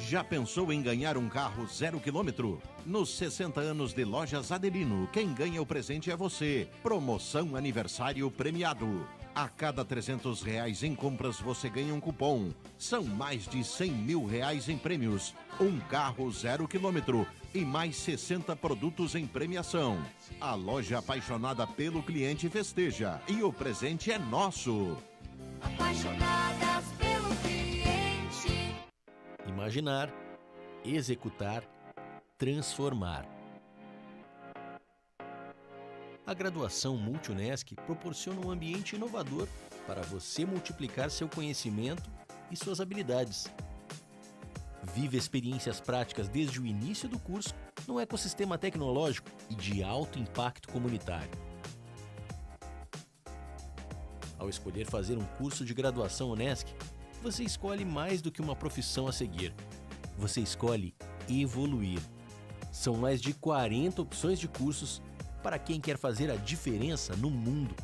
Já pensou em ganhar um carro 0 km? Nos 60 anos de Lojas Adelino, quem ganha o presente é você. Promoção aniversário premiado. A cada R$300 em compras você ganha um cupom. São mais de R$100 mil em prêmios. Um carro 0 km e mais 60 produtos em premiação. A loja apaixonada pelo cliente festeja e o presente é nosso. Apaixonadas pelo cliente. Imaginar, executar, transformar. A graduação Multi-UNESC proporciona um ambiente inovador para você multiplicar seu conhecimento e suas habilidades. Vive experiências práticas desde o início do curso num ecossistema tecnológico e de alto impacto comunitário. Ao escolher fazer um curso de graduação UNESC, você escolhe mais do que uma profissão a seguir. Você escolhe evoluir. São mais de 40 opções de cursos para quem quer fazer a diferença no mundo.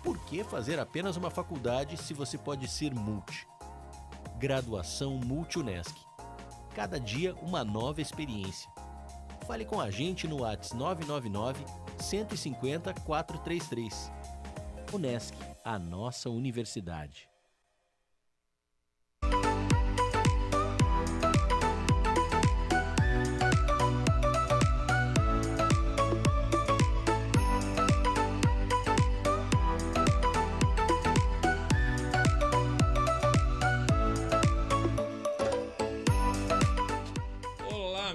Por que fazer apenas uma faculdade se você pode ser multi? Graduação Multi-UNESC. Cada dia uma nova experiência. Fale com a gente no WhatsApp 999 150 433. UNESC, a nossa universidade.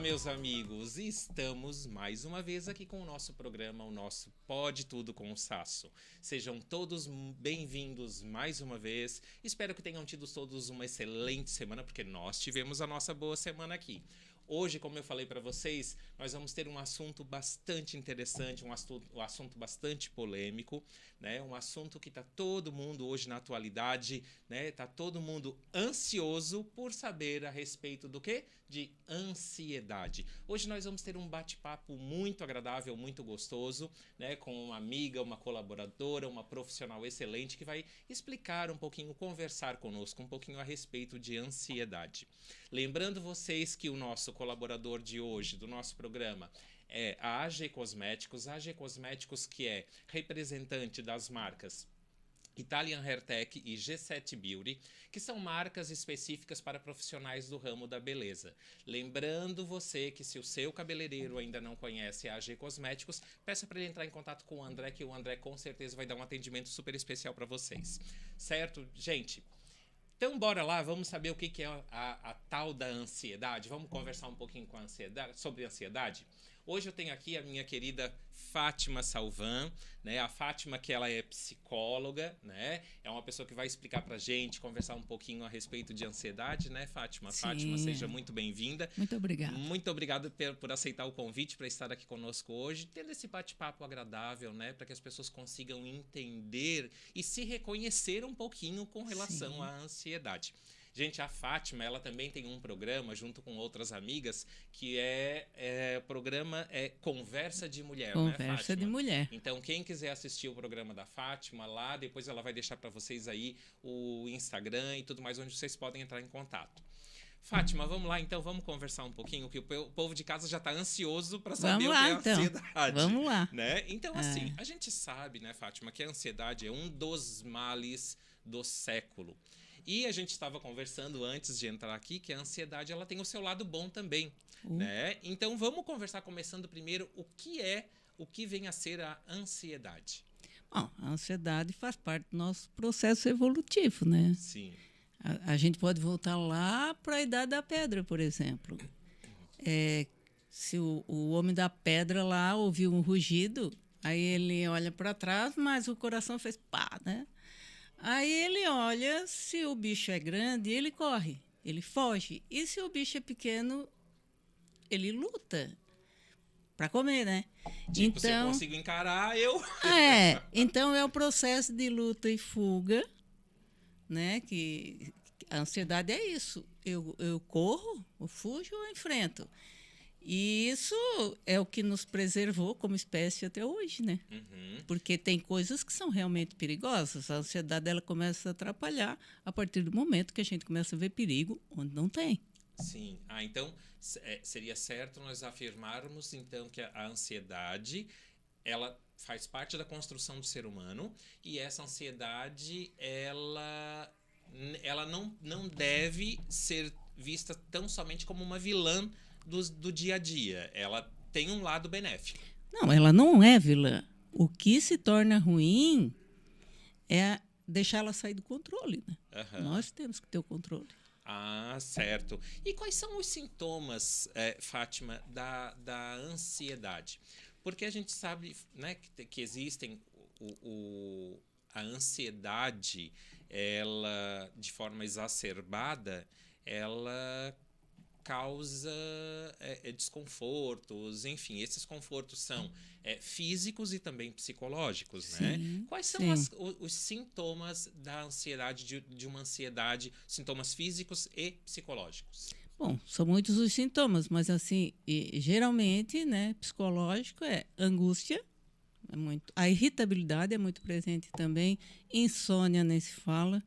Meus amigos, estamos mais uma vez aqui com o nosso programa, o nosso Pode Tudo com o Sasso. Sejam todos bem-vindos mais uma vez. Espero que tenham tido todos uma excelente semana, porque nós tivemos a nossa boa semana aqui. Hoje, como eu falei para vocês, nós vamos ter um assunto bastante interessante, um assunto bastante polêmico, né? Um assunto que está todo mundo hoje na atualidade, né? Tá todo mundo ansioso por saber a respeito do quê? De ansiedade. Hoje nós vamos ter um bate-papo muito agradável, muito gostoso, né? Com uma amiga, uma colaboradora, uma profissional excelente que vai explicar um pouquinho, conversar conosco um pouquinho a respeito de ansiedade. Lembrando vocês que o nosso colaborador de hoje, do nosso programa, é a AG Cosméticos. A AG Cosméticos, que é representante das marcas Italian Hair Tech e G7 Beauty, que são marcas específicas para profissionais do ramo da beleza. Lembrando você que se o seu cabeleireiro ainda não conhece a AG Cosméticos, peça para ele entrar em contato com o André, que o André com certeza vai dar um atendimento super especial para vocês. Certo, gente? Então, bora lá, vamos saber o que é a tal da ansiedade. Vamos conversar um pouquinho com a ansiedade, sobre ansiedade. Hoje eu tenho aqui a minha querida Fátima Salvan, né? A Fátima, que ela é psicóloga, né? É uma pessoa que vai explicar pra gente, conversar um pouquinho a respeito de ansiedade, né, Fátima? Sim. Fátima, seja muito bem-vinda. Muito obrigada. Muito obrigado por aceitar o convite para estar aqui conosco hoje, tendo esse bate-papo agradável, né? Para que as pessoas consigam entender e se reconhecer um pouquinho com relação à ansiedade. Gente, a Fátima, ela também tem um programa junto com outras amigas que o programa é Conversa de Mulher, né, Fátima? Conversa de Mulher. Então, quem quiser assistir o programa da Fátima lá, depois ela vai deixar para vocês aí o Instagram e tudo mais, onde vocês podem entrar em contato. Fátima, vamos lá, então, vamos conversar um pouquinho, que o povo de casa já está ansioso para saber o que é a ansiedade. Vamos lá. Né? Então, assim, a gente sabe, né, Fátima, que a ansiedade é um dos males do século. E a gente estava conversando antes de entrar aqui que a ansiedade ela tem o seu lado bom também, né? Então vamos conversar começando primeiro o que vem a ser a ansiedade. Bom, a ansiedade faz parte do nosso processo evolutivo, né? Sim. A gente pode voltar lá para a Idade da Pedra, por exemplo. Se o homem da pedra lá ouviu um rugido, aí ele olha para trás, mas o coração fez pá, né? Aí ele olha, se o bicho é grande, ele corre, ele foge. E se o bicho é pequeno, ele luta para comer, né? Tipo, se eu consigo encarar, eu... Então é o processo de luta e fuga, né? Que a ansiedade é isso. Eu corro, eu fujo ou enfrento. E isso é o que nos preservou como espécie até hoje, né? Uhum. Porque tem coisas que são realmente perigosas. A ansiedade ela começa a atrapalhar a partir do momento que a gente começa a ver perigo onde não tem. Sim. Então, seria certo nós afirmarmos, então, que a ansiedade, ela faz parte da construção do ser humano e essa ansiedade, ela não deve ser vista tão somente como uma vilã do dia a dia. Ela tem um lado benéfico. Não, ela não é vilã. O que se torna ruim é deixar ela sair do controle, né? Aham. Nós temos que ter o controle. Ah, certo. E quais são os sintomas, Fátima, da ansiedade? Porque a gente sabe, né, que existem a ansiedade, ela, de forma exacerbada, ela causa desconfortos, enfim, esses confortos são físicos e também psicológicos, né? Sim, Quais são sim. os sintomas da ansiedade, de uma ansiedade, sintomas físicos e psicológicos? Bom, são muitos os sintomas, mas assim, geralmente, né, psicológico é angústia, a irritabilidade é muito presente também, insônia nem se fala,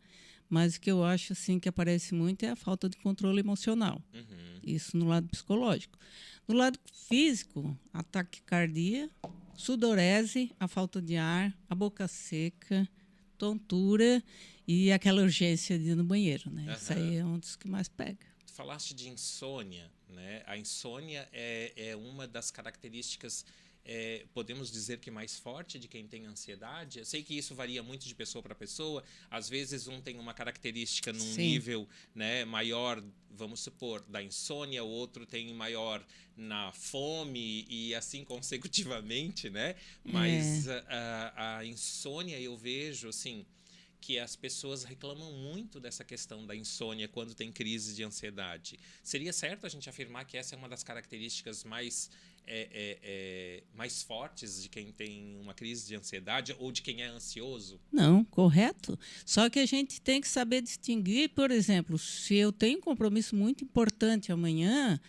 mas o que eu acho assim que aparece muito é a falta de controle emocional. Uhum. Isso no lado psicológico. No lado físico, ataque cardíaco, sudorese, a falta de ar, a boca seca, tontura e aquela urgência de ir no banheiro, né? Isso aí é um dos que mais pega. Tu falaste de insônia, né? A insônia é uma das características, podemos dizer que mais forte de quem tem ansiedade. Eu sei que isso varia muito de pessoa para pessoa. Às vezes um tem uma característica num Sim. nível, né, maior, vamos supor, da insônia, o outro tem maior na fome e assim consecutivamente, né? Mas a insônia eu vejo, assim, que as pessoas reclamam muito dessa questão da insônia quando tem crise de ansiedade. Seria certo a gente afirmar que essa é uma das características mais fortes de quem tem uma crise de ansiedade ou de quem é ansioso? Não, correto. Só que a gente tem que saber distinguir, por exemplo, se eu tenho um compromisso muito importante amanhã,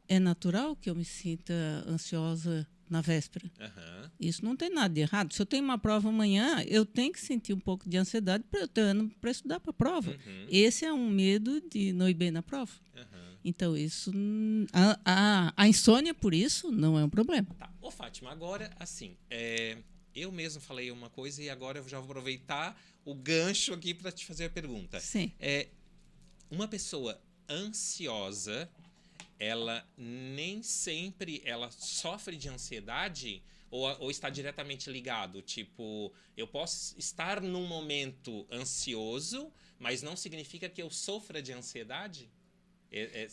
é natural que eu me sinta ansiosa na véspera. Aham. Isso não tem nada de errado. Se eu tenho uma prova amanhã, eu tenho que sentir um pouco de ansiedade para eu ter ânimo para estudar para a prova. Uhum. Esse é um medo de não ir bem na prova. Aham. Então, isso, a insônia, por isso, não é um problema. Tá. Ô, Fátima, agora, assim, eu mesmo falei uma coisa e agora eu já vou aproveitar o gancho aqui para te fazer a pergunta. Sim. Uma pessoa ansiosa, ela nem sempre ela sofre de ansiedade ou está diretamente ligado? Tipo, eu posso estar num momento ansioso, mas não significa que eu sofra de ansiedade?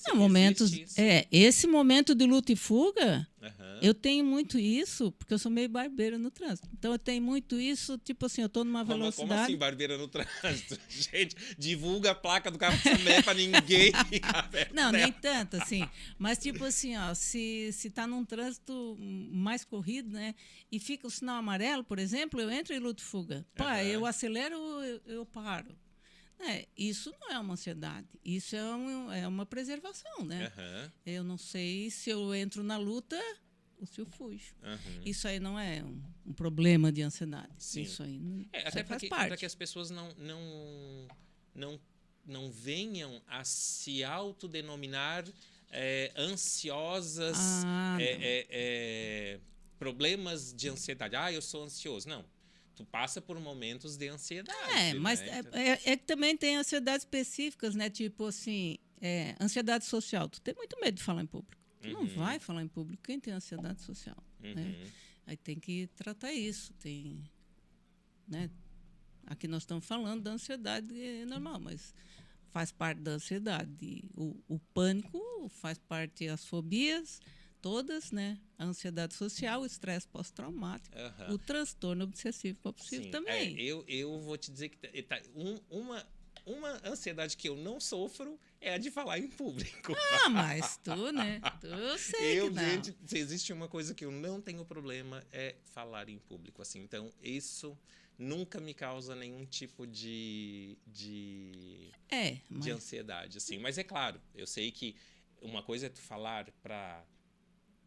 Não, momentos, existe isso? esse momento de luta e fuga, Aham. eu tenho muito isso, porque eu sou meio barbeira no trânsito. Então, eu tenho muito isso, tipo assim, eu estou numa Como velocidade... assim, barbeira no trânsito? Gente, divulga a placa do carro para ninguém ficar perto Não, nem dela. tanto, assim. Mas, tipo assim, ó, se tá num trânsito mais corrido, né? E fica o sinal amarelo, por exemplo, eu entro em luta e fuga. Pá, Aham. eu acelero, eu paro. Isso não é uma ansiedade. Isso é uma preservação, né? Aham, Eu não sei se eu entro na luta ou se eu fujo. aham. Isso aí não é um problema de ansiedade. Sim. Isso aí, isso Até aí faz para parte. que as pessoas não venham a se autodenominar ansiosas, Ah, problemas de ansiedade. Ah, eu sou ansioso. Não. Tu passa por momentos de ansiedade. Mas né? que também tem ansiedades específicas, né? Tipo assim, ansiedade social. Tu tem muito medo de falar em público. Tu não vai falar em público. Quem tem ansiedade social? Né? Uhum. Aí tem que tratar isso. Tem, né? Aqui nós estamos falando da ansiedade normal, mas faz parte da ansiedade. O pânico faz parte das fobias, todas, né? A ansiedade social, o estresse pós-traumático, Aham. o transtorno obsessivo compulsivo Sim, também. eu vou te dizer que uma ansiedade que eu não sofro é a de falar em público. Ah, mas tu, né? Tu sei que não. Gente, se existe uma coisa que eu não tenho problema é falar em público, assim. Então, isso nunca me causa nenhum tipo de Mas ansiedade, assim. Mas é claro, eu sei que uma coisa é tu falar para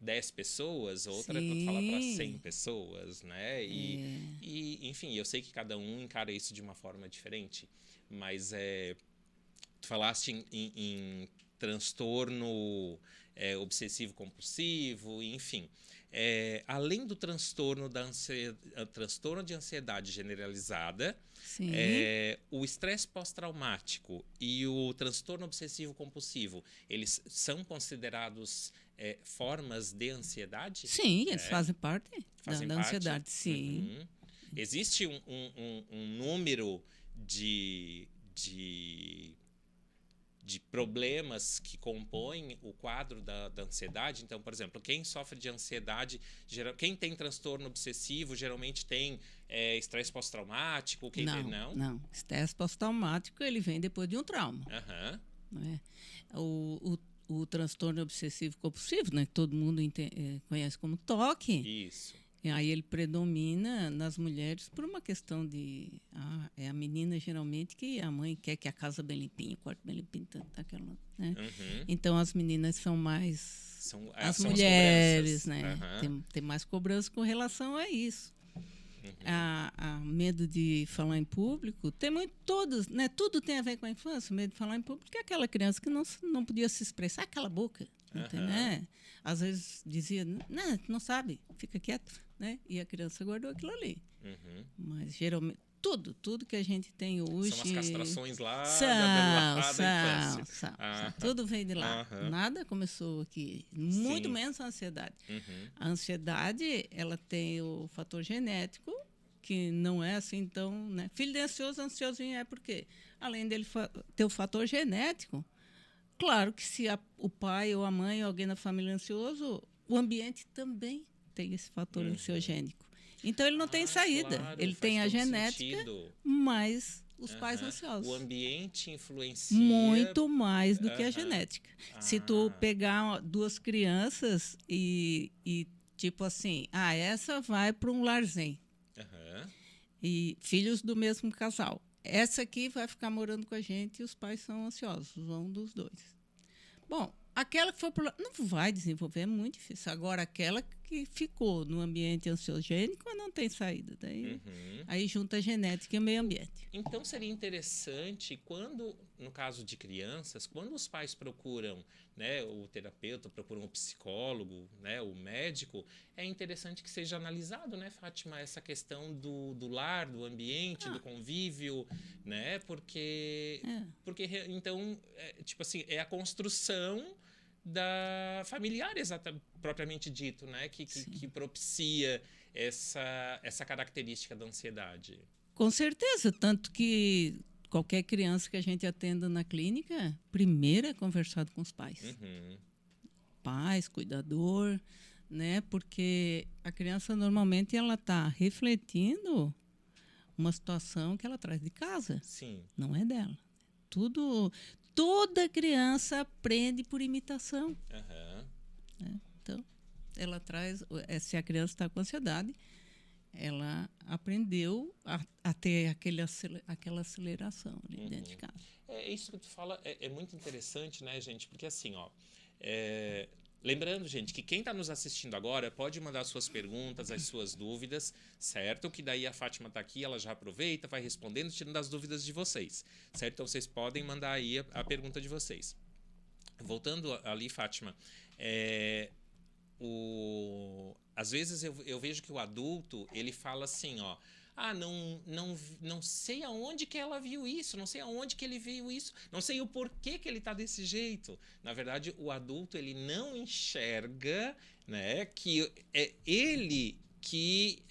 10 pessoas, outra Sim. fala para 100 pessoas, né? E, enfim, eu sei que cada um encara isso de uma forma diferente, mas tu falaste em transtorno obsessivo-compulsivo, enfim. Além do transtorno transtorno de ansiedade generalizada, Sim. o estresse pós-traumático e o transtorno obsessivo-compulsivo, eles são considerados formas de ansiedade? Sim, eles fazem parte Fazem da parte? ansiedade, sim. Uhum. Existe um número de problemas que compõem o quadro da ansiedade? Então, por exemplo, quem sofre de ansiedade, quem tem transtorno obsessivo, geralmente tem estresse pós-traumático? Não. Estresse pós-traumático, ele vem depois de um trauma. Aham. Né? O transtorno obsessivo-compulsivo, né, que todo mundo conhece como TOC, Isso. e aí ele predomina nas mulheres por uma questão de... é a menina, geralmente, que a mãe quer que a casa bem limpinha, o quarto bem limpinho, aquela, né? Uhum. Então, as meninas são mais... as são mulheres, cobranças. né? Uhum. Tem mais cobrança com relação a isso. Uhum. A medo de falar em público, tem todos, né? Tudo tem a ver com a infância. O medo de falar em público é aquela criança que não podia se expressar, cala a boca, né? Às vezes dizia, não sabe, fica quieto, né? E a criança guardou aquilo ali. Uhum. Mas geralmente tudo que a gente tem hoje São as castrações lá da infância. são. Tudo vem de lá. Aham. Nada começou aqui. Muito Sim. menos a ansiedade. Uhum. A ansiedade, ela tem o fator genético, que não é assim tão... Né? Filho de ansiosinho é por quê? Além dele ter o fator genético, claro que se o pai ou a mãe ou alguém na família é ansioso, o ambiente também tem esse fator ansiogênico. Então, ele não tem saída. Claro, ele faz tem a todo genética, sentido. mas os pais Aham. ansiosos. O ambiente influencia... Muito mais do que a Aham. genética. Se tu pegar duas crianças e tipo assim, essa vai para um larzinho. Aham. E filhos do mesmo casal. Essa aqui vai ficar morando com a gente e os pais são ansiosos, um dos dois. Bom, aquela que foi por lá não vai desenvolver, é muito difícil. Agora, aquela que ficou no ambiente ansiogênico não tem saída. Daí, aí junta a genética e o meio ambiente. Então, seria interessante quando, no caso de crianças, quando os pais procuram, né, o terapeuta, procuram o psicólogo, né, o médico, é interessante que seja analisado, né, Fátima, essa questão do lar, do ambiente, do convívio, né, porque então, tipo assim, é a construção da familiar, propriamente dito, né, que propicia essa característica da ansiedade. Com certeza, tanto que qualquer criança que a gente atenda na clínica, primeiro é conversado com os pais. Pais, cuidador, né? Porque a criança normalmente ela está refletindo uma situação que ela traz de casa. Sim. Não é dela. Toda criança aprende por imitação. Né? Então, ela traz... Se a criança está com ansiedade, ela aprendeu a ter aquela aceleração ali dentro de casa. Isso que tu fala é muito interessante, né, gente? Porque assim, lembrando, gente, que quem está nos assistindo agora pode mandar suas perguntas, as suas dúvidas, certo? Que daí a Fátima está aqui, ela já aproveita, vai respondendo, tirando as dúvidas de vocês, certo? Então, vocês podem mandar aí a pergunta de vocês. Voltando ali, Fátima, às vezes eu vejo que o adulto, ele fala assim, não sei aonde que ela viu isso, não sei aonde que ele viu isso, não sei o porquê que ele está desse jeito. Na verdade, o adulto, ele não enxerga, né, que é ele que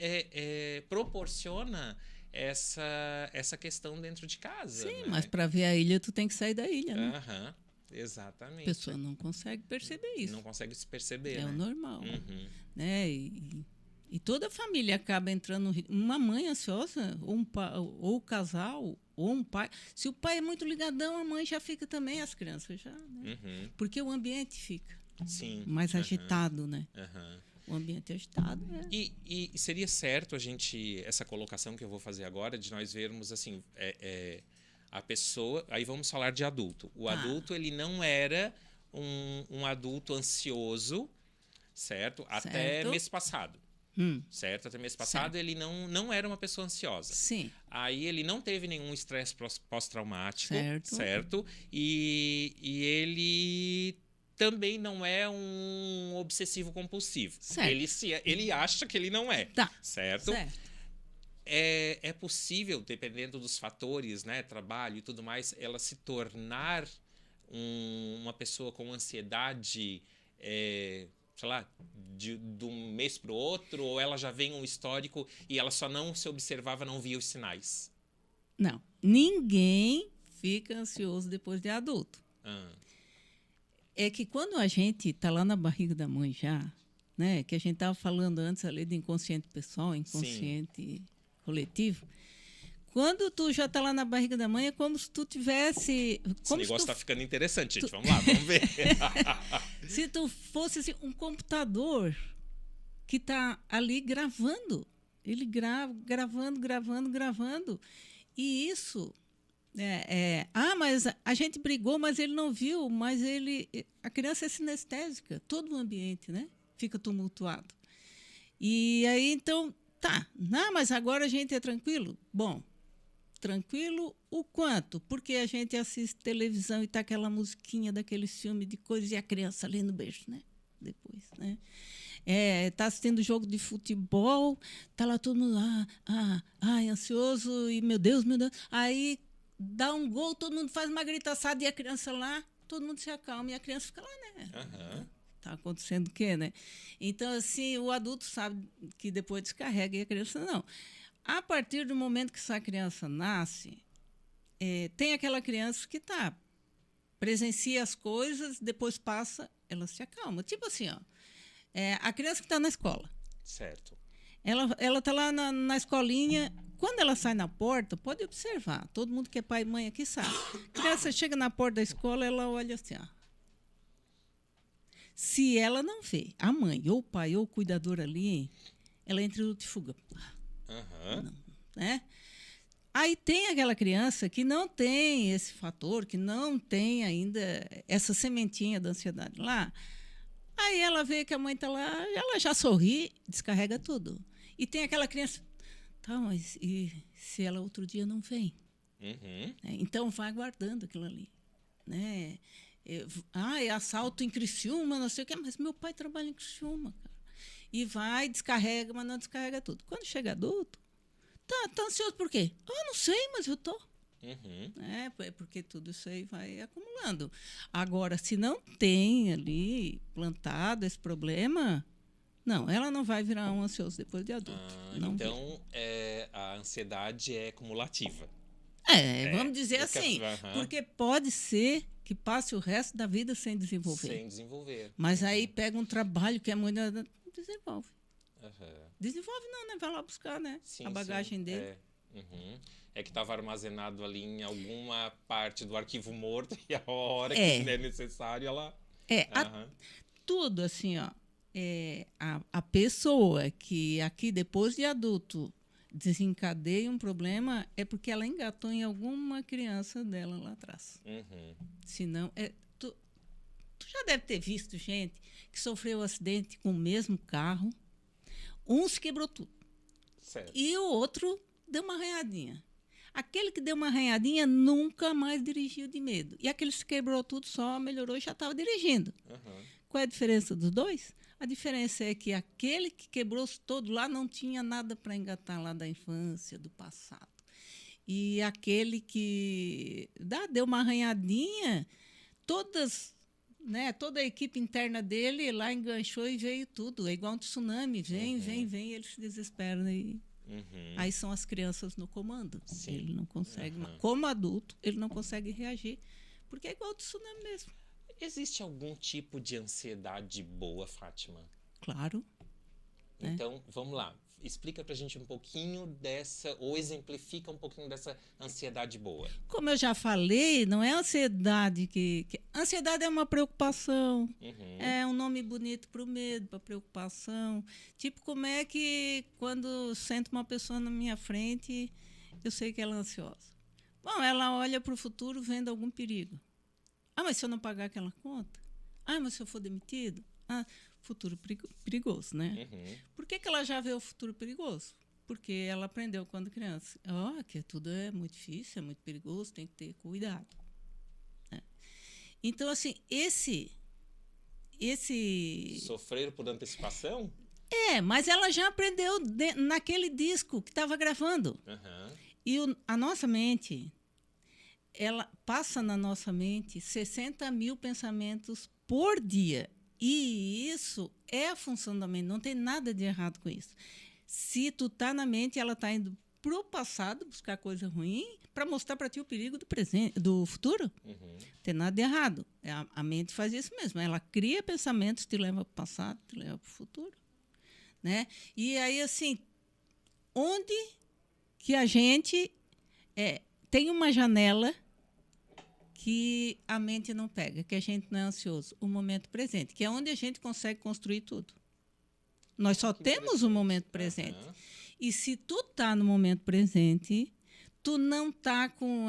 proporciona essa questão dentro de casa. Sim, né? mas para ver a ilha, tu tem que sair da ilha, né? Aham, exatamente. A pessoa não consegue perceber isso. Não consegue se perceber, É né? o normal. Uhum. Né? E toda a família acaba entrando... Uma mãe ansiosa, ou o casal, ou um pai. Se o pai é muito ligadão, a mãe já fica também, as crianças já. Né? Porque o ambiente fica mais agitado, né? O ambiente agitado. E seria certo essa colocação que eu vou fazer agora, de nós vermos assim, a pessoa... Aí vamos falar de adulto. O adulto, ele não era um adulto ansioso, certo? Até Certo. mês passado. Certo? Até mês passado ele não era uma pessoa ansiosa. Sim. Aí ele não teve nenhum estresse pós-traumático, Certo. certo? E ele também não é um obsessivo compulsivo. Certo. Ele acha que ele não é, Tá. certo? Certo. É possível, dependendo dos fatores, né, trabalho e tudo mais, ela se tornar uma pessoa com ansiedade, sei lá, de um mês para o outro, ou ela já vem um histórico e ela só não se observava, não via os sinais? Não. Ninguém fica ansioso depois de adulto. Ah, É que quando a gente está lá na barriga da mãe já, né, que a gente estava falando antes ali do inconsciente pessoal, inconsciente coletivo, quando tu já está lá na barriga da mãe, é como se tu tivesse... esse Como se negócio tu, está ficando interessante, gente. Vamos lá, vamos ver. se tu fosse assim, um computador que está ali gravando. Ele gravando. E isso... mas a gente brigou, mas ele não viu, mas a criança é sinestésica, todo o ambiente, né? Fica tumultuado. E aí, então, não, mas agora a gente é tranquilo? Bom, tranquilo o quanto? Porque a gente assiste televisão e tá aquela musiquinha daquele filme de coisas e a criança ali no beijo, né? Depois, né? Tá assistindo jogo de futebol, tá lá todo mundo ansioso e meu Deus. Aí dá um gol, todo mundo faz uma gritaçada e a criança lá, todo mundo se acalma e a criança fica lá, né? Aham. Tá acontecendo o quê, né? Então, assim, o adulto sabe que depois descarrega e a criança não. A partir do momento que essa criança nasce, tem aquela criança que presencia as coisas, depois passa, ela se acalma. Tipo assim, a criança que está na escola. Certo. Ela está lá na escolinha. Quando ela sai na porta, pode observar. Todo mundo que é pai e mãe aqui sabe. A criança chega na porta da escola, ela olha assim, Se ela não vê a mãe, ou o pai, ou o cuidador ali, ela entra em luta e fuga. Aham. Né? Aí tem aquela criança que não tem esse fator, que não tem ainda essa sementinha da ansiedade lá. Aí ela vê que a mãe está lá, ela já sorri, descarrega tudo. E tem aquela criança, mas e se ela outro dia não vem? Uhum. Então vai guardando aquilo ali. Né? É assalto em Criciúma, não sei o quê, mas meu pai trabalha em Criciúma, cara. E vai, descarrega, mas não descarrega tudo. Quando chega adulto, tá ansioso por quê? Não sei, mas eu tô. Uhum. Porque tudo isso aí vai acumulando. Agora, se não tem ali plantado esse problema, não, ela não vai virar um ansioso depois de adulto. Não Então, a ansiedade é cumulativa. Vamos dizer assim, porque pode ser que passe o resto da vida sem desenvolver. Sem desenvolver. Mas aí pega um trabalho que é muito... Desenvolve. Uhum. Desenvolve não, né? Vai lá buscar, né? Sim, a bagagem dele. Uhum. É que estava armazenado ali em alguma parte do arquivo morto e a hora que é necessário ela... Tudo assim, a pessoa que aqui depois de adulto desencadeia um problema é porque ela engatou em alguma criança dela lá atrás. Uhum. Senão, tu já deve ter visto gente que sofreu um acidente com o mesmo carro, um se quebrou tudo. Certo. E o outro deu uma arranhadinha. Aquele que deu uma arranhadinha nunca mais dirigiu de medo. E aquele que se quebrou tudo só melhorou e já estava dirigindo. Uhum. Qual é a diferença dos dois? A diferença é que aquele que quebrou-se todo lá não tinha nada para engatar lá da infância, do passado. E aquele que deu uma arranhadinha, toda a equipe interna dele lá enganchou e veio tudo. É igual um tsunami, vem, e ele se desespera. Aí são as crianças no comando. Sim. Ele não consegue, como adulto, ele não consegue reagir, porque é igual ao tsunami mesmo. Existe algum tipo de ansiedade boa, Fátima? Claro. Então, vamos lá. Explica pra gente um pouquinho dessa, ou exemplifica um pouquinho dessa ansiedade boa. Como eu já falei, não é ansiedade ansiedade é uma preocupação. Uhum. É um nome bonito para o medo, para a preocupação. Tipo, como é que quando sento uma pessoa na minha frente, eu sei que ela é ansiosa? Bom, ela olha para o futuro vendo algum perigo. Mas se eu não pagar aquela conta? Mas se eu for demitido? futuro perigoso, né? Uhum. Por que ela já vê o futuro perigoso? Porque ela aprendeu quando criança. Que tudo é muito difícil, é muito perigoso, tem que ter cuidado. Né? Então, assim, esse... Sofrer por antecipação? Mas ela já aprendeu naquele disco que estava gravando. Aham. E a nossa mente, ela passa na nossa mente 60 mil pensamentos por dia. E isso é a função da mente, não tem nada de errado com isso. Se tu tá na mente, ela tá indo pro passado buscar coisa ruim para mostrar para ti o perigo do presente, do futuro. Uhum. Não tem nada de errado. A mente faz isso mesmo. Ela cria pensamentos, te leva para o passado, te leva para o futuro. Né? E aí, assim, onde que a gente tem uma janela que a mente não pega, que a gente não é ansioso? O momento presente, que é onde a gente consegue construir tudo. Nós só temos o momento presente. Aham. E se tu tá no momento presente, tu não tá com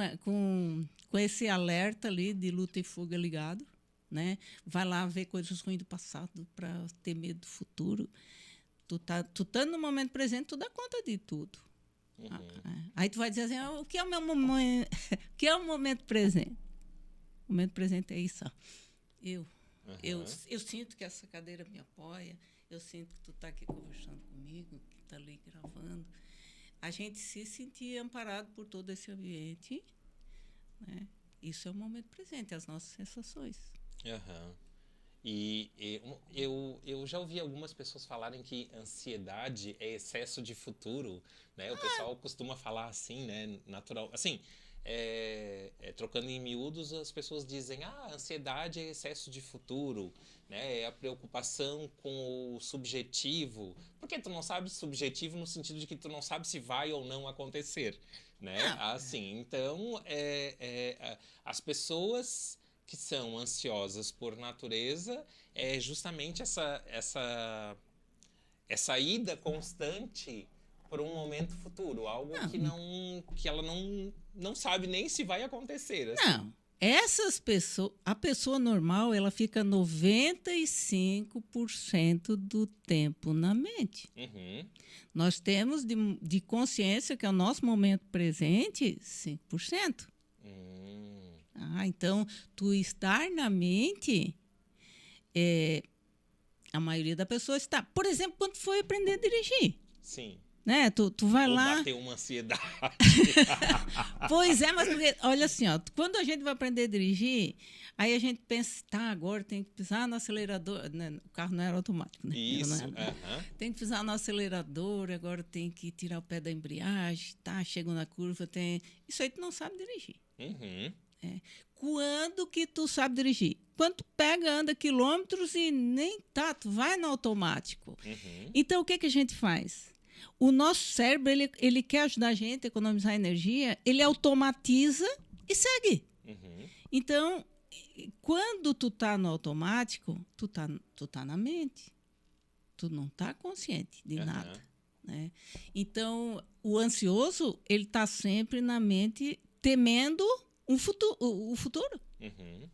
esse alerta ali de luta e fuga ligado, né? Vai lá ver coisas ruins do passado para ter medo do futuro. Tu tá no momento presente, tu dá conta de tudo. Aí tu vai dizer assim, o que é o meu momento? O que é o momento presente? O momento presente é isso, ó. Eu sinto que essa cadeira me apoia, eu sinto que tu tá aqui conversando comigo, que tá ali gravando. A gente se sentir amparado por todo esse ambiente, né? Isso é o momento presente, as nossas sensações. Aham. E eu já ouvi algumas pessoas falarem que ansiedade é excesso de futuro, né? O pessoal costuma falar assim, né? Natural. Assim, trocando em miúdos, as pessoas dizem: ansiedade é excesso de futuro, né? É a preocupação com o subjetivo. Porque tu não sabe subjetivo no sentido de que tu não sabe se vai ou não acontecer, né? Assim, então, as pessoas que são ansiosas por natureza é justamente essa ida constante para um momento futuro, algo que ela não sabe nem se vai acontecer. Assim. Não, essas pessoas, a pessoa normal, ela fica 95% do tempo na mente. Uhum. Nós temos de consciência, que é o nosso momento presente, 5%. Então, tu estar na mente, a maioria da pessoa está. Por exemplo, quando tu foi aprender a dirigir. Sim. Né? Tu vai Ou lá. bater uma ansiedade. Pois é, mas porque, olha assim, ó, quando a gente vai aprender a dirigir, aí a gente pensa, agora tem que pisar no acelerador. Né? O carro não era automático, né? Isso. Tem que pisar no acelerador, agora tem que tirar o pé da embreagem, chega na curva, tem. Isso aí tu não sabe dirigir. Uhum. Quando que tu sabe dirigir? Quando tu pega, anda quilômetros e nem tu vai no automático. Uhum. Então, o que a gente faz? O nosso cérebro, ele quer ajudar a gente a economizar energia, ele automatiza e segue. Uhum. Então, quando tu tá no automático, tu tá na mente. Tu não tá consciente de nada. Né? Então, o ansioso, ele tá sempre na mente temendo o futuro. Uhum.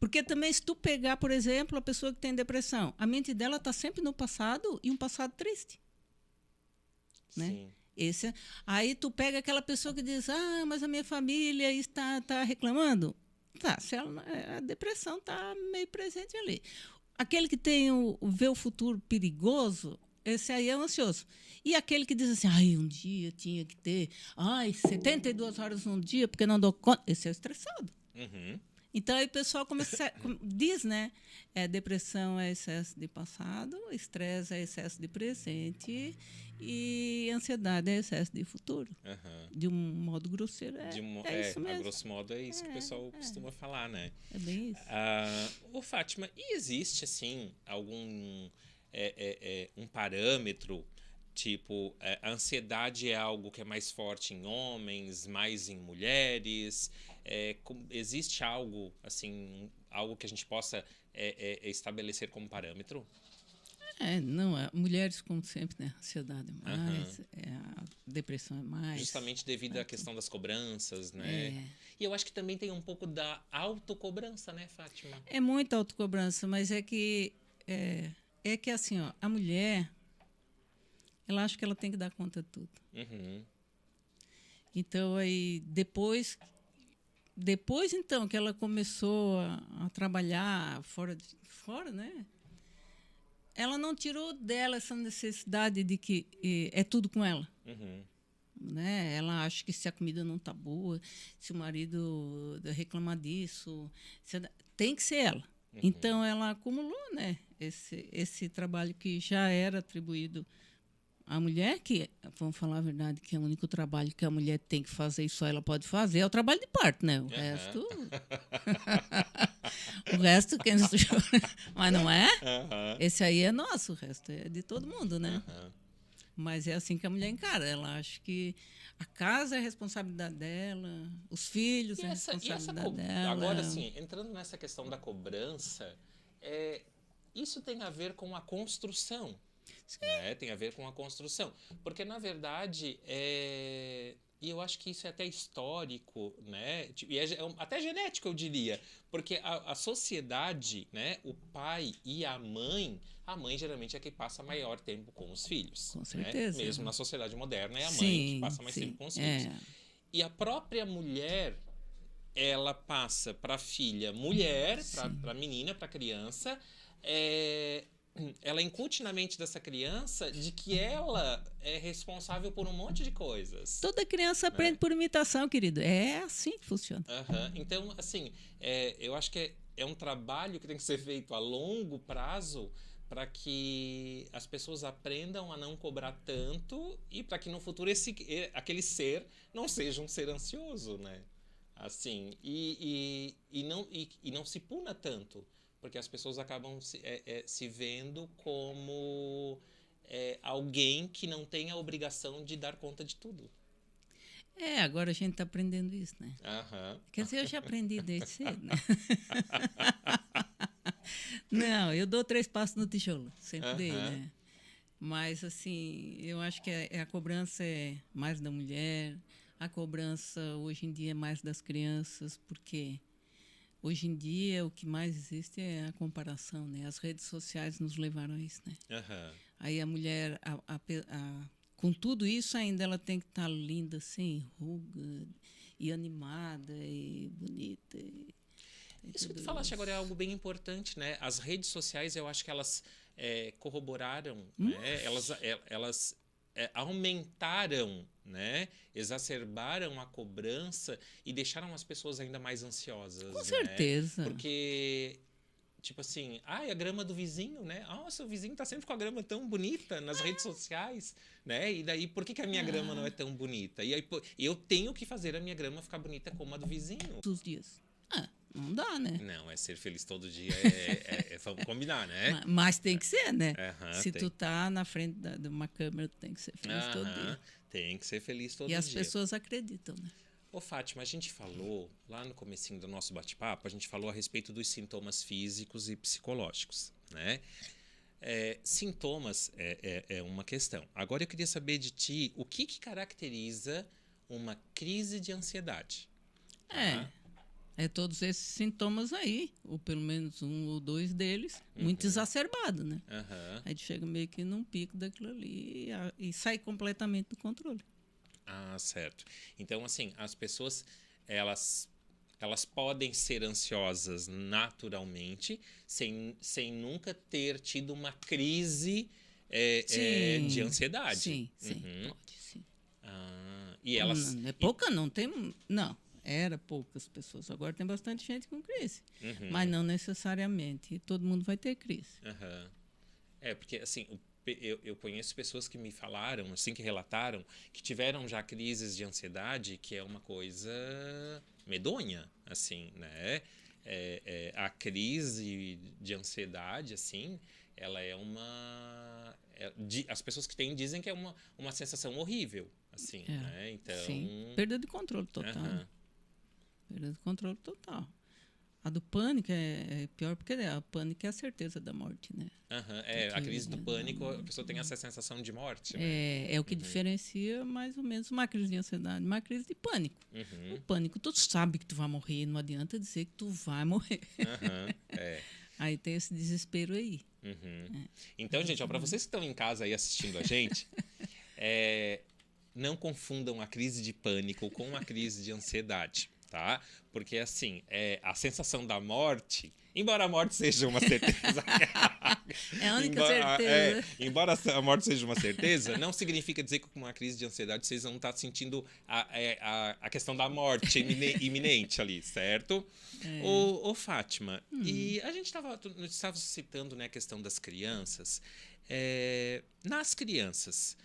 Porque também, se tu pegar, por exemplo, a pessoa que tem depressão, a mente dela está sempre no passado e um passado triste. Né? Sim. Aí tu pega aquela pessoa que diz, mas a minha família está reclamando. A depressão está meio presente ali. Aquele que vê o futuro perigoso, esse aí é o ansioso. E aquele que diz assim, um dia tinha que ter 72 horas num dia, porque não dou conta. Esse é o estressado. Uhum. Então, aí o pessoal diz, né? Depressão é excesso de passado, estresse é excesso de presente e ansiedade é excesso de futuro. Uhum. De um modo grosseiro, isso mesmo. A grosso modo é isso que o pessoal costuma falar, né? É bem isso. Fátima, e existe, assim, algum um parâmetro, tipo, a ansiedade é algo que é mais forte em homens, mais em mulheres? Existe algo, assim, algo que a gente possa estabelecer como parâmetro? Mulheres, como sempre, né? A ansiedade é mais, a depressão é mais. Justamente devido à questão das cobranças, né? E eu acho que também tem um pouco da autocobrança, né, Fátima? É muita autocobrança, mas é que é que assim, ó, a mulher, ela acha que ela tem que dar conta de tudo. Uhum. Então, aí, depois então, que ela começou a trabalhar fora, né? Ela não tirou dela essa necessidade de que é tudo com ela. Uhum. Né? Ela acha que se a comida não está boa, se o marido reclamar disso, tem que ser ela. Então, ela acumulou, né, esse trabalho que já era atribuído à mulher, que, vamos falar a verdade, que é o único trabalho que a mulher tem que fazer e só ela pode fazer, é o trabalho de parto, né? O resto... o resto, quem... Mas não é? Esse aí é nosso, o resto é de todo mundo, né? Mas é assim que a mulher encara. Ela acha que a casa é a responsabilidade dela, os filhos é a responsabilidade dela. Agora, assim, entrando nessa questão da cobrança, isso tem a ver com a construção. Né? Tem a ver com a construção. Porque, na verdade, e eu acho que isso é até histórico, né? E até genético, eu diria. Porque a sociedade, né? O pai e a mãe geralmente é quem passa maior tempo com os filhos. Com certeza. Né? Mesmo na sociedade moderna, é a mãe que passa mais tempo com os filhos. E a própria mulher, ela passa para a filha mulher, para a menina, para a criança, ela incute na mente dessa criança de que ela é responsável por um monte de coisas. Toda criança aprende por imitação, querido. É assim que funciona. Então, assim, eu acho que é um trabalho que tem que ser feito a longo prazo para que as pessoas aprendam a não cobrar tanto e para que no futuro aquele ser não seja um ser ansioso, né? Assim, e não se puna tanto. Porque as pessoas acabam se vendo como alguém que não tem a obrigação de dar conta de tudo. Agora a gente está aprendendo isso, né? Quer dizer, eu já aprendi desde cedo, né? Não, eu dou 3 passos no tijolo, sempre dei, né? Mas, assim, eu acho que a cobrança é mais da mulher, a cobrança hoje em dia é mais das crianças, porque... Hoje em dia, o que mais existe é a comparação, né? As redes sociais nos levaram a isso, né? Aí a mulher, com tudo isso, ainda ela tem que estar linda, sem ruga, e animada, e bonita. Isso que tu falaste agora é algo bem importante, né? As redes sociais, eu acho que elas corroboraram, né? Elas aumentaram, né? Exacerbaram a cobrança e deixaram as pessoas ainda mais ansiosas. Com certeza. Porque, tipo assim, a grama do vizinho, né? Nossa, o vizinho tá sempre com a grama tão bonita nas redes sociais, né? E daí, por que a minha grama não é tão bonita? E aí, eu tenho que fazer a minha grama ficar bonita como a do vizinho. Todos os dias. Não dá, né? Não, ser feliz todo dia vamos combinar, né? Mas tem que ser, né? Se tu tá na frente de uma câmera, tu tem que ser feliz todo dia. Tem que ser feliz todo dia. E as pessoas acreditam, né? Ô, Fátima, a gente falou, lá no comecinho do nosso bate-papo, a gente falou a respeito dos sintomas físicos e psicológicos, né? Sintomas é uma questão. Agora eu queria saber de ti, o que caracteriza uma crise de ansiedade? Todos esses sintomas aí, ou pelo menos 1 ou 2 deles, muito exacerbado, né? Aí chega meio que num pico daquilo ali e sai completamente do controle. Certo. Então, assim, as pessoas, elas podem ser ansiosas naturalmente, sem nunca ter tido uma crise de ansiedade. Sim, pode, sim. E elas... Não, é pouca, não tem... Não. Era poucas pessoas. Agora tem bastante gente com crise. Mas não necessariamente. Todo mundo vai ter crise. Porque assim, eu conheço pessoas que me falaram, assim, que relataram, que tiveram já crises de ansiedade, que é uma coisa medonha, assim, né? A crise de ansiedade, assim, ela é uma... as pessoas que têm dizem que é uma sensação horrível, assim, né? Então... Sim, perda de controle total. Perda de controle total. A do pânico é pior, porque a pânico é a certeza da morte, né? A crise do pânico, a pessoa tem essa sensação de morte, né? É o que diferencia mais ou menos uma crise de ansiedade, uma crise de pânico. O pânico, tu sabe que tu vai morrer, não adianta dizer que tu vai morrer. Aí tem esse desespero aí. Então, gente, para vocês que estão em casa aí assistindo a gente, não confundam a crise de pânico com a crise de ansiedade, tá? Porque, assim, a sensação da morte, embora a morte seja uma certeza... É a única certeza. Embora a morte seja uma certeza, não significa dizer que com uma crise de ansiedade vocês vão estar sentindo a questão da morte iminente ali, certo? Ô, Fátima, e a gente estava citando, né, a questão das crianças. Nas crianças,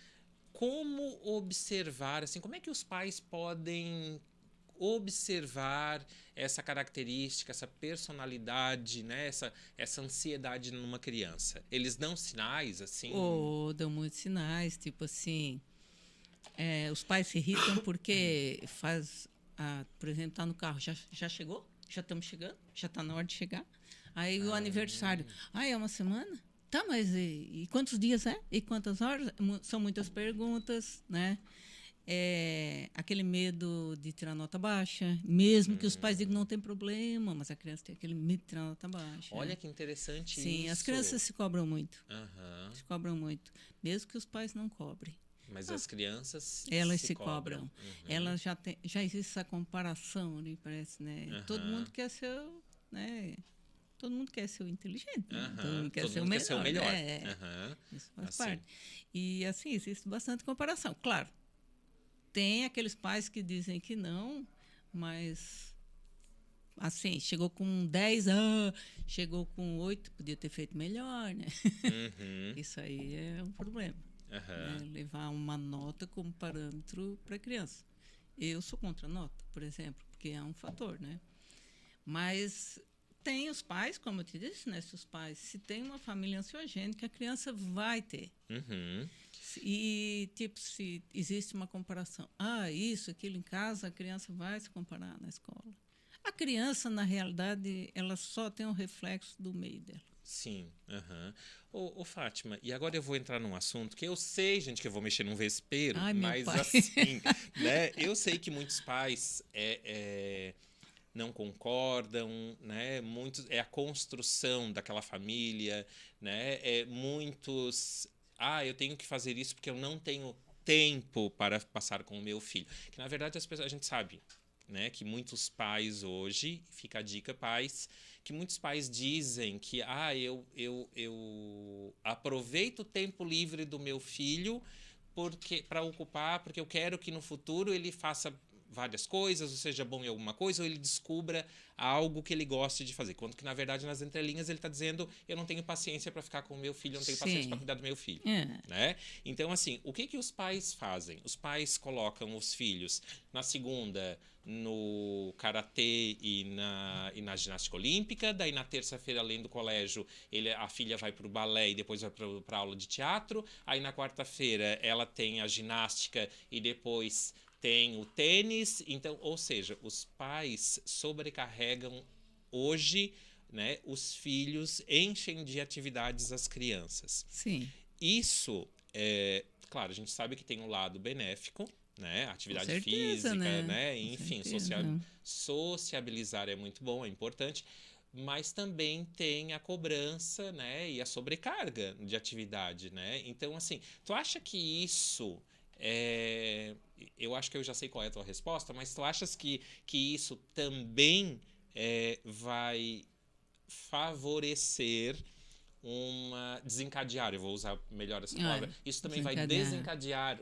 como observar, assim, como é que os pais podem observar essa característica, essa personalidade, né? essa ansiedade numa criança? Eles dão sinais, assim? Dão muitos sinais, tipo assim, os pais se irritam porque por exemplo, tá no carro, já chegou? Já estamos chegando? Já está na hora de chegar? Aí o aniversário, é uma semana? Tá, mas e quantos dias é? E quantas horas? São muitas perguntas, né? Aquele medo de tirar nota baixa, mesmo que os pais digam não tem problema, mas a criança tem aquele medo de tirar nota baixa. Olha que interessante. Sim, isso. As crianças se cobram muito. Se cobram muito, mesmo que os pais não cobrem. Mas as crianças elas se cobram. Elas já existe essa comparação, me parece, né? Todo mundo quer ser, né? Todo mundo quer ser o inteligente, né? Todo mundo quer ser o melhor. Isso faz parte. E assim, existe bastante comparação. Claro, tem aqueles pais que dizem que não, mas assim, chegou com 10, chegou com 8, podia ter feito melhor, né? Isso aí é um problema. Né? Levar uma nota como parâmetro para a criança. Eu sou contra a nota, por exemplo, porque é um fator, né? Mas tem os pais, como eu te disse, né? Se tem uma família ansiogênica, a criança vai ter. E, tipo, se existe uma comparação, isso, aquilo em casa, a criança vai se comparar na escola. A criança, na realidade, ela só tem um reflexo do meio dela. Sim. Ô, Fátima, e agora eu vou entrar num assunto que eu sei, gente, que eu vou mexer num vespeiro, mas assim, né? Eu sei que muitos pais não concordam, né? Muitos, é a construção daquela família, né? Muitos... eu tenho que fazer isso porque eu não tenho tempo para passar com o meu filho. Que, na verdade, a gente sabe, né, que muitos pais hoje, fica a dica, pais, que muitos pais dizem que eu aproveito o tempo livre do meu filho para ocupar, porque eu quero que no futuro ele faça várias coisas, ou seja bom em alguma coisa, ou ele descubra algo que ele goste de fazer. Quando que, na verdade, nas entrelinhas ele está dizendo eu não tenho paciência para ficar com o meu filho, eu não tenho paciência para cuidar do meu filho. Né? Então, assim, o que os pais fazem? Os pais colocam os filhos na segunda no karatê e na ginástica olímpica, daí na terça-feira, além do colégio, a filha vai para o balé e depois vai para aula de teatro, aí na quarta-feira ela tem a ginástica e depois tem o tênis. Então, ou seja, os pais sobrecarregam hoje, né, os filhos, enchem de atividades as crianças. Sim. Isso, claro, a gente sabe que tem um lado benéfico, né? Atividade física, né? Enfim, sociabilizar é muito bom, é importante, mas também tem a cobrança, né? E a sobrecarga de atividade, né? Então, assim, tu acha que isso... eu acho que eu já sei qual é a tua resposta, mas tu achas que isso também vai favorecer desencadear, eu vou usar melhor essa palavra, isso também vai desencadear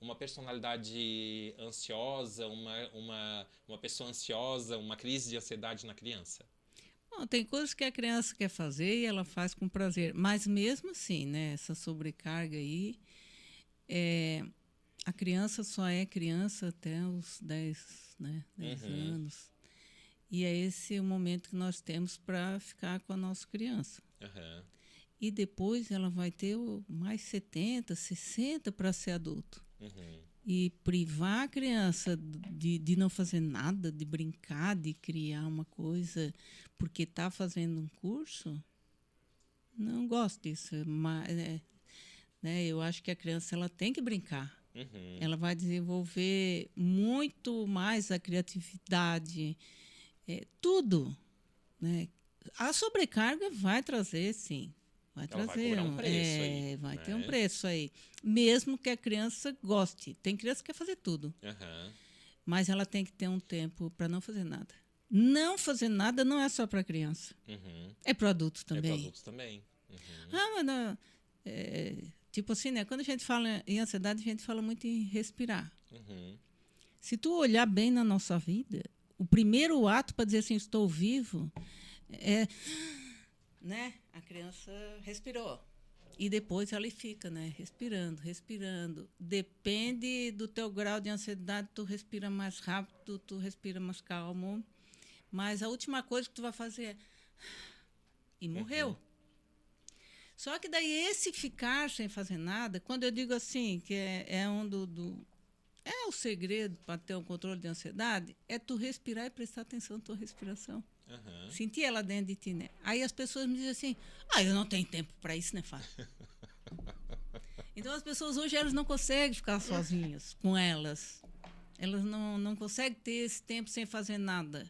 uma personalidade ansiosa, uma pessoa ansiosa, uma crise de ansiedade na criança? Bom, tem coisas que a criança quer fazer e ela faz com prazer, mas mesmo assim, né, essa sobrecarga aí, a criança só é criança até os 10 anos. E é esse o momento que nós temos para ficar com a nossa criança. E depois ela vai ter mais 70, 60 para ser adulto. E privar a criança de não fazer nada, de brincar, de criar uma coisa, porque está fazendo um curso, não gosto disso. Mas, né, eu acho que a criança ela tem que brincar. Ela vai desenvolver muito mais a criatividade, tudo, né? A sobrecarga vai trazer, sim. Vai Ela vai trazer. cobrar um preço aí, vai ter né? um preço aí. Mesmo que a criança goste. Tem criança que quer fazer tudo. Aham. Mas ela tem que ter um tempo para não fazer nada. Não fazer nada não é só para criança. Uhum. É para adultos É para também. adultos também. Uhum. Mas não, tipo assim, né? Quando a gente fala em ansiedade, a gente fala muito em respirar. Uhum. Se tu olhar bem na nossa vida, o primeiro ato para dizer assim, estou vivo, é, né? A criança respirou. E depois ela fica, né? Respirando, respirando. Depende do teu grau de ansiedade, tu respira mais rápido, tu respira mais calmo. Mas a última coisa que tu vai fazer é... E morreu. Só que daí esse ficar sem fazer nada, quando eu digo assim, que é um é o segredo para ter um controle de ansiedade, é tu respirar e prestar atenção na tua respiração. Aham. Sentir ela dentro de ti, né? Aí as pessoas me dizem assim, eu não tenho tempo para isso, né, Fábio? Então as pessoas hoje elas não conseguem ficar sozinhas com elas. Elas não conseguem ter esse tempo sem fazer nada.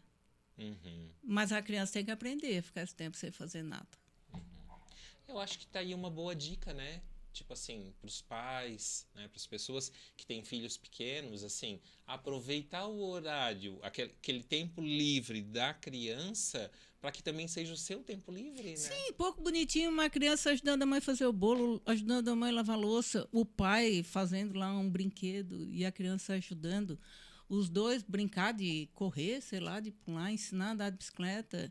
Uhum. Mas a criança tem que aprender a ficar esse tempo sem fazer nada. Eu acho que tá aí uma boa dica, né? Tipo assim, para os pais, né, para as pessoas que têm filhos pequenos, assim, aproveitar o horário, aquele tempo livre da criança, para que também seja o seu tempo livre, né? Sim, pouco bonitinho, uma criança ajudando a mãe a fazer o bolo, ajudando a mãe a lavar a louça, o pai fazendo lá um brinquedo e a criança ajudando. Os dois brincar de correr, sei lá, de pular, ensinar a andar de bicicleta.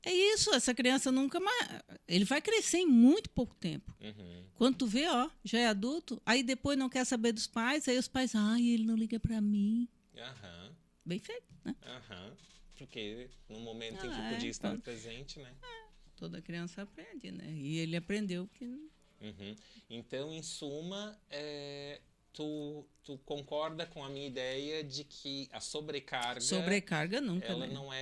É isso, essa criança nunca mais... Ele vai crescer em muito pouco tempo. Uhum. Quando tu vê, já é adulto, aí depois não quer saber dos pais, aí os pais, ele não liga pra mim. Aham. Bem feito, né? Aham. Porque no momento em que Ah, podia é, estar pronto. presente, né? Toda criança aprende, né? E ele aprendeu que... Uhum. Então, em suma, tu concorda com a minha ideia de que a sobrecarga, Sobrecarga nunca, ela né? não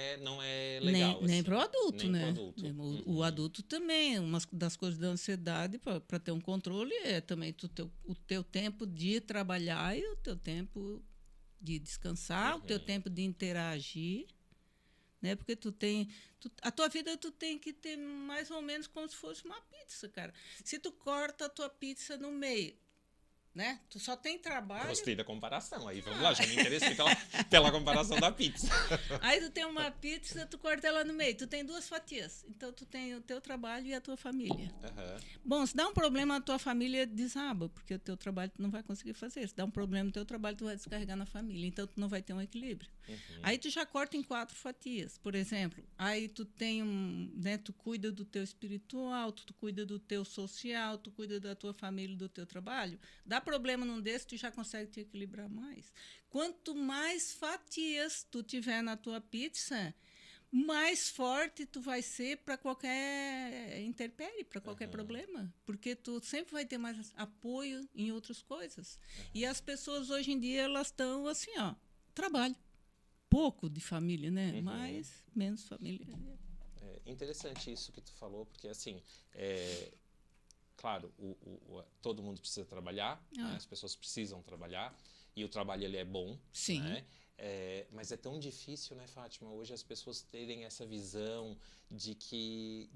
é legal. Nem assim. para o adulto, Nem né? pro adulto. O adulto também. Uma das coisas da ansiedade, para ter um controle, é também o teu tempo de trabalhar e o teu tempo de descansar, o teu tempo de interagir. Né? Porque a tua vida tu tem que ter mais ou menos como se fosse uma pizza, cara. Se tu corta a tua pizza no meio, né? Tu só tem trabalho. Gostei da comparação. Aí vamos lá, já me interessei pela comparação da pizza. Aí tu tem uma pizza, tu corta ela no meio. Tu tem 2 fatias. Então tu tem o teu trabalho e a tua família. Aham. Bom, se dá um problema, a tua família desaba, porque o teu trabalho tu não vai conseguir fazer. Se dá um problema no teu trabalho, tu vai descarregar na família. Então tu não vai ter um equilíbrio. Aí tu já corta em 4 fatias, por exemplo. Aí tu tem né, tu cuida do teu espiritual, tu cuida do teu social, tu cuida da tua família e do teu trabalho. Dá problema num desses, tu já consegue te equilibrar mais. Quanto mais fatias tu tiver na tua pizza, mais forte tu vai ser para qualquer intempérie, para qualquer problema. Porque tu sempre vai ter mais apoio em outras coisas. E as pessoas hoje em dia, elas estão assim, trabalho. Pouco de família, né? Mas menos família. É interessante isso que tu falou, porque assim, claro, todo mundo precisa trabalhar, né? As pessoas precisam trabalhar, e o trabalho ele é bom. Sim. Né? Mas é tão difícil, né, Fátima, hoje as pessoas terem essa visão de que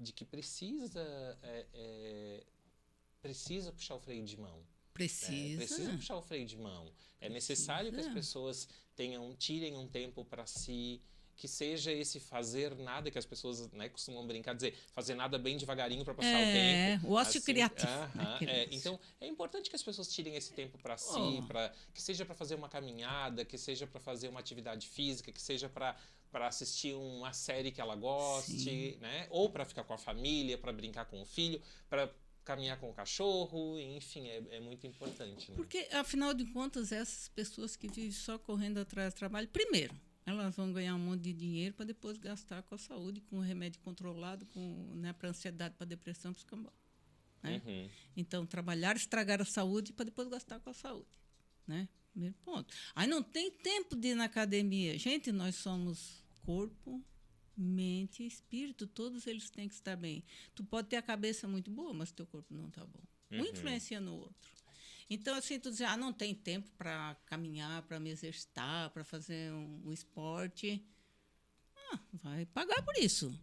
precisa puxar o freio de mão. Precisa puxar o freio de mão. É necessário que as pessoas tirem um tempo para si, que seja esse fazer nada, que as pessoas, né, costumam brincar, dizer, fazer nada bem devagarinho para passar o tempo. O ócio assim, criativo. Então, é importante que as pessoas tirem esse tempo para si, que seja para fazer uma caminhada, que seja para fazer uma atividade física, que seja para assistir uma série que ela goste, né? Ou para ficar com a família, para brincar com o filho, para caminhar com o cachorro, enfim, é muito importante. Né? Porque, afinal de contas, essas pessoas que vivem só correndo atrás do trabalho, primeiro, elas vão ganhar um monte de dinheiro para depois gastar com a saúde, com o remédio controlado, né, para ansiedade, para depressão, para escambau. Né? Então, trabalhar, estragar a saúde para depois gastar com a saúde. Né? Primeiro ponto. Aí não tem tempo de ir na academia. Gente, nós somos corpo, mente e espírito, todos eles têm que estar bem. Tu pode ter a cabeça muito boa, mas teu corpo não está bom. Um influencia no outro. Então, assim, tu diz, não tem tempo para caminhar, para me exercitar, para fazer um esporte. Vai pagar por isso.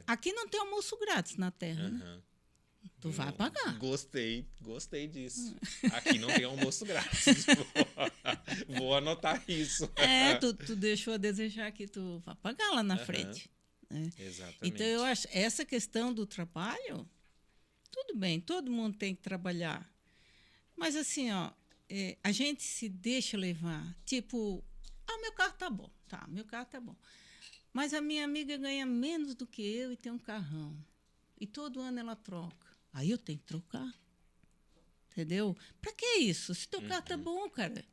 Aqui não tem almoço grátis na Terra, né? Aham. Tu vai pagar. Gostei disso. Aqui não tem almoço grátis. Vou anotar isso. Tu deixou a desejar que tu vai pagar lá na frente. Né? Exatamente. Então, eu acho essa questão do trabalho, tudo bem, todo mundo tem que trabalhar. Mas, assim, ó, a gente se deixa levar. Tipo, meu carro tá bom. Tá, meu carro tá bom. Mas a minha amiga ganha menos do que eu e tem um carrão. E todo ano ela troca. Aí eu tenho que trocar. Entendeu? Pra que isso? Se teu carro tá bom, cara.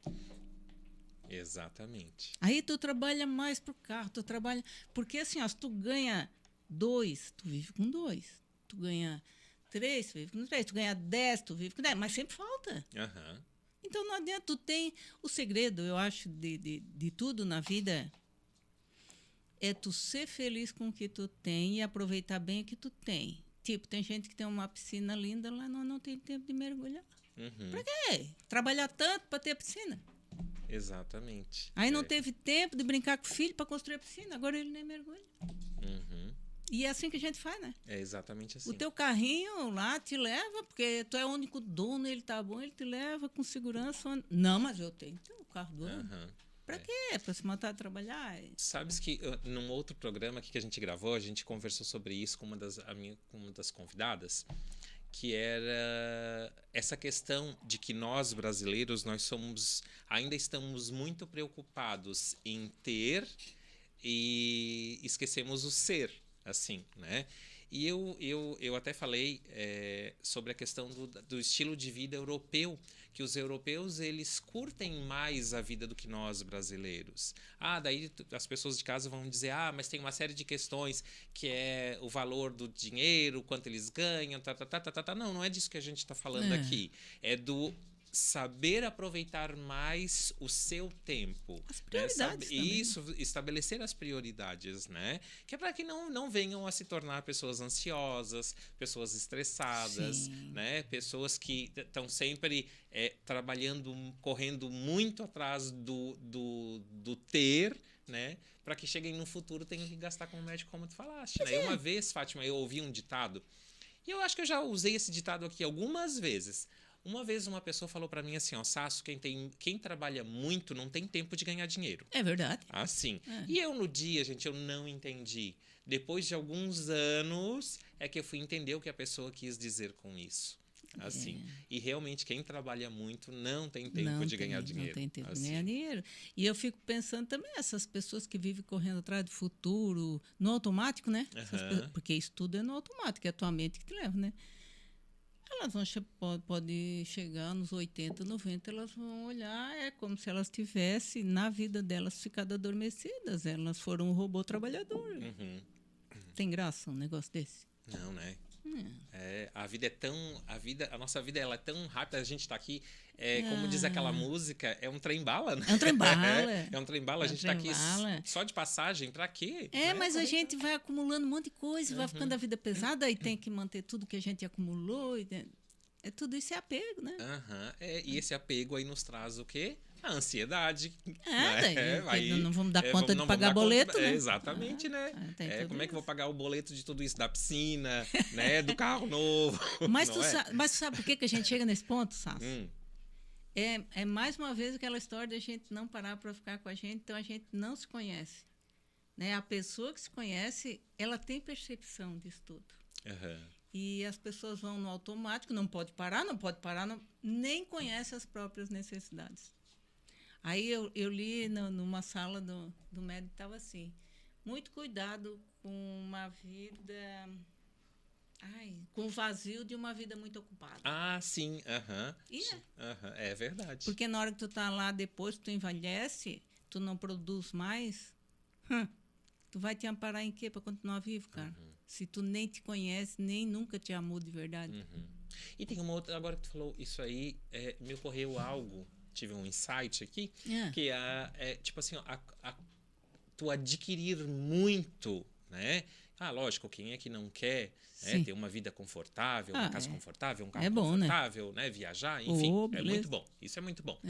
Exatamente. Aí tu trabalha mais pro carro. Tu trabalha... Porque assim, ó, se tu ganha 2, tu vive com 2. Tu ganha 3, tu vive com 3. Tu ganha 10, tu vive com 10. Mas sempre falta. Aham. Então não adianta. Tu tem... O segredo, eu acho, de tudo na vida é tu ser feliz com o que tu tem e aproveitar bem o que tu tem. Tipo, tem gente que tem uma piscina linda lá, não tem tempo de mergulhar. Pra quê? Trabalhar tanto para ter a piscina. Exatamente. Aí não teve tempo de brincar com o filho para construir a piscina, agora ele nem mergulha. E é assim que a gente faz, né? É exatamente assim. O teu carrinho lá te leva, porque tu é o único dono, ele tá bom, ele te leva com segurança. Não, mas eu tenho que ter o carro do ano. Pra quê? Pra se matar a trabalhar? Sabes que num outro programa aqui que a gente gravou, a gente conversou sobre isso com uma das convidadas, que era essa questão de que nós brasileiros, ainda estamos muito preocupados em ter e esquecemos o ser, assim, né? E eu até falei sobre a questão do estilo de vida europeu, que os europeus, eles curtem mais a vida do que nós brasileiros. Daí as pessoas de casa vão dizer, mas tem uma série de questões que é o valor do dinheiro, quanto eles ganham, Não é disso que a gente está falando aqui. É do saber aproveitar mais o seu tempo. As prioridades também. Isso, estabelecer as prioridades, né? Que é para que não venham a se tornar pessoas ansiosas, pessoas estressadas, né? Pessoas que estão sempre trabalhando, correndo muito atrás do ter, né? Para que cheguem no futuro tenham que gastar com o médico, como tu falaste. Né? Uma vez, Fátima, eu ouvi um ditado, e eu acho que eu já usei esse ditado aqui algumas vezes. Uma vez uma pessoa falou para mim assim, Sasso, quem trabalha muito não tem tempo de ganhar dinheiro. É verdade. Assim. E eu no dia, gente, eu não entendi. Depois de alguns anos é que eu fui entender o que a pessoa quis dizer com isso. Assim. E realmente quem trabalha muito não tem tempo de ganhar dinheiro. Não tem tempo assim. de ganhar dinheiro. E eu fico pensando também, essas pessoas que vivem correndo atrás do futuro, no automático, né? Porque isso tudo é no automático, é a tua mente que te leva, né? Elas pode chegar nos 80, 90, elas vão olhar, é como se elas tivessem, na vida delas, ficado adormecidas. Elas foram um robô trabalhador. Tem graça um negócio desse? Não, né? A nossa vida ela é tão rápida, a gente tá aqui, como diz aquela música, é um trem-bala, né? É um trem-bala. É um trem-bala, a gente tá aqui só de passagem, pra quê? Mas a gente vai acumulando um monte de coisa, vai ficando a vida pesada e tem que manter tudo que a gente acumulou. Tudo isso é apego, né? E esse apego aí nos traz o quê? A ansiedade. Não vamos dar conta de pagar boleto, né? Exatamente, né? Como é que eu vou pagar o boleto de tudo isso? Da piscina, né? Do carro novo. Mas tu sabe por que a gente chega nesse ponto, Sasso? É mais uma vez aquela história de a gente não parar para ficar com a gente, então a gente não se conhece. Né? A pessoa que se conhece, ela tem percepção disso tudo. E as pessoas vão no automático, não pode parar, nem conhece as próprias necessidades. Aí eu li numa sala do médico, estava assim, muito cuidado com uma vida... com o vazio de uma vida muito ocupada. Sim. É verdade. Porque na hora que tu tá lá, depois que tu envelhece, tu não produz mais, tu vai te amparar em quê para continuar vivo, cara? Se tu nem te conhece, nem nunca te amou de verdade. E tem uma outra, agora que tu falou isso aí, me ocorreu algo, tive um insight aqui, que tipo assim, tu adquirir muito, né? Lógico, quem é que não quer ter uma vida confortável, uma casa confortável, um carro confortável, né? Viajar, enfim, é muito bom. Isso é muito bom.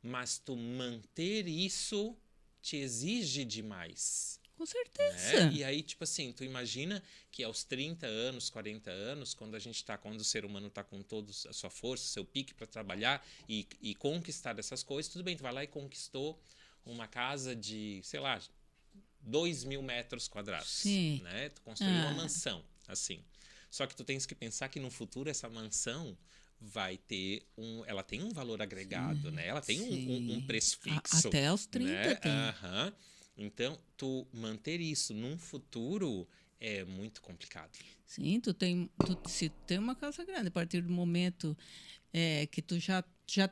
Mas tu manter isso te exige demais. Com certeza. né? E aí, tipo assim, tu imagina que aos 30 anos, 40 anos, quando o ser humano tá com toda a sua força, seu pique para trabalhar e conquistar essas coisas, tudo bem, tu vai lá e conquistou uma casa de, sei lá, 2.000 metros quadrados, Sim. né? Tu construiu uma mansão, assim. Só que tu tens que pensar que no futuro essa mansão ela tem um valor agregado, né? Ela tem um preço fixo. Até aos 30 né? tem. Aham. Então, tu manter isso num futuro é muito complicado. Sim, se tem uma casa grande, a partir do momento que tu já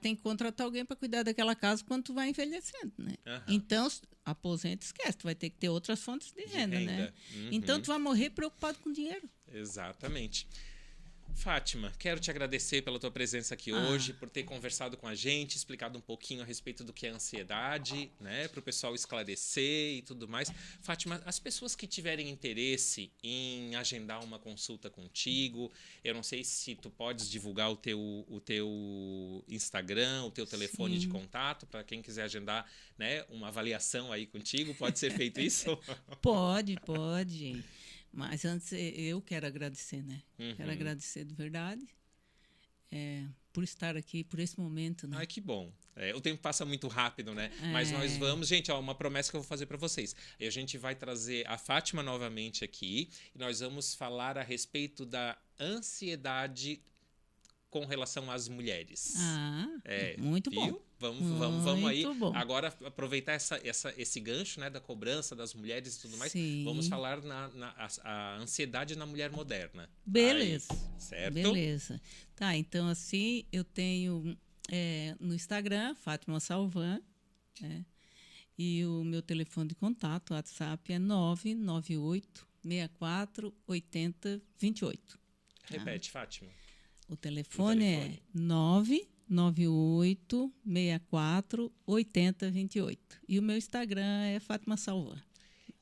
tem que contratar alguém para cuidar daquela casa quando tu vai envelhecendo, né? Aham. Então, aposenta, esquece, tu vai ter que ter outras fontes de renda, né? Uhum. Então, tu vai morrer preocupado com dinheiro. Exatamente. Fátima, quero te agradecer pela tua presença aqui hoje, por ter conversado com a gente, explicado um pouquinho a respeito do que é ansiedade, né, para o pessoal esclarecer e tudo mais. Fátima, as pessoas que tiverem interesse em agendar uma consulta contigo, eu não sei se tu podes divulgar o teu Instagram, o teu telefone de contato, para quem quiser agendar, né, uma avaliação aí contigo, pode ser feito isso? Pode. Mas antes eu quero agradecer, né? Uhum. Quero agradecer de verdade por estar aqui, por esse momento, né? Ai, que bom. O tempo passa muito rápido, né? Mas nós vamos... Gente, ó, uma promessa que eu vou fazer para vocês. A gente vai trazer a Fátima novamente aqui e nós vamos falar a respeito da ansiedade com relação às mulheres. Muito viu? bom. Vamos aí. Muito bom. Agora, aproveitar esse gancho, né, da cobrança das mulheres e tudo mais. Sim. Vamos falar a ansiedade na mulher moderna. Beleza. Aí, certo? Beleza. Tá, então assim, eu tenho no Instagram, Fátima Salvan, né? E o meu telefone de contato, o WhatsApp, é 998 64 80 28. Repete, Fátima. O telefone é 998 64 80 28. E o meu Instagram é Fátima Salvan.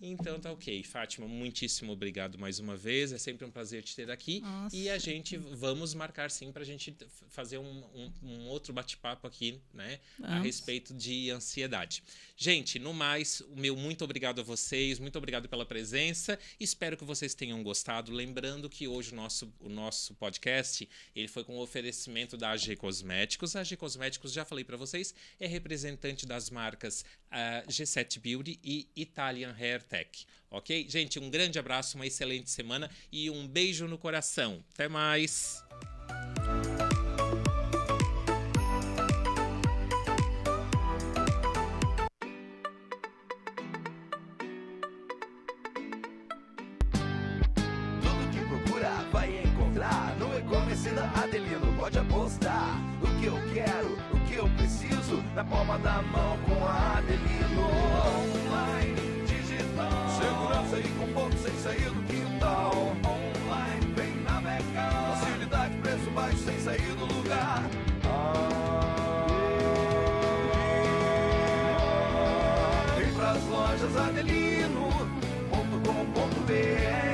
Então tá ok. Fátima, muitíssimo obrigado mais uma vez. É sempre um prazer te ter aqui. Nossa. E a gente vamos marcar sim pra gente fazer um outro bate-papo aqui, né? A respeito de ansiedade. Gente, no mais, o meu muito obrigado a vocês. Muito obrigado pela presença. Espero que vocês tenham gostado. Lembrando que hoje o nosso podcast ele foi com o oferecimento da AG Cosméticos. A AG Cosméticos, já falei pra vocês, é representante das marcas G7 Beauty e Italian Hair Tech. Ok? Gente, um grande abraço, uma excelente semana e um beijo no coração. Até mais! Tudo que procura vai encontrar no e-commerce da Adelino. Pode apostar. O que eu quero, o que eu preciso, na palma da mão com a Adelino. Online, digital, segurança e conforto sem sair do quintal. Online, vem navegar, facilidade, preço baixo sem sair do lugar. Vem pras lojas adelino.com.br.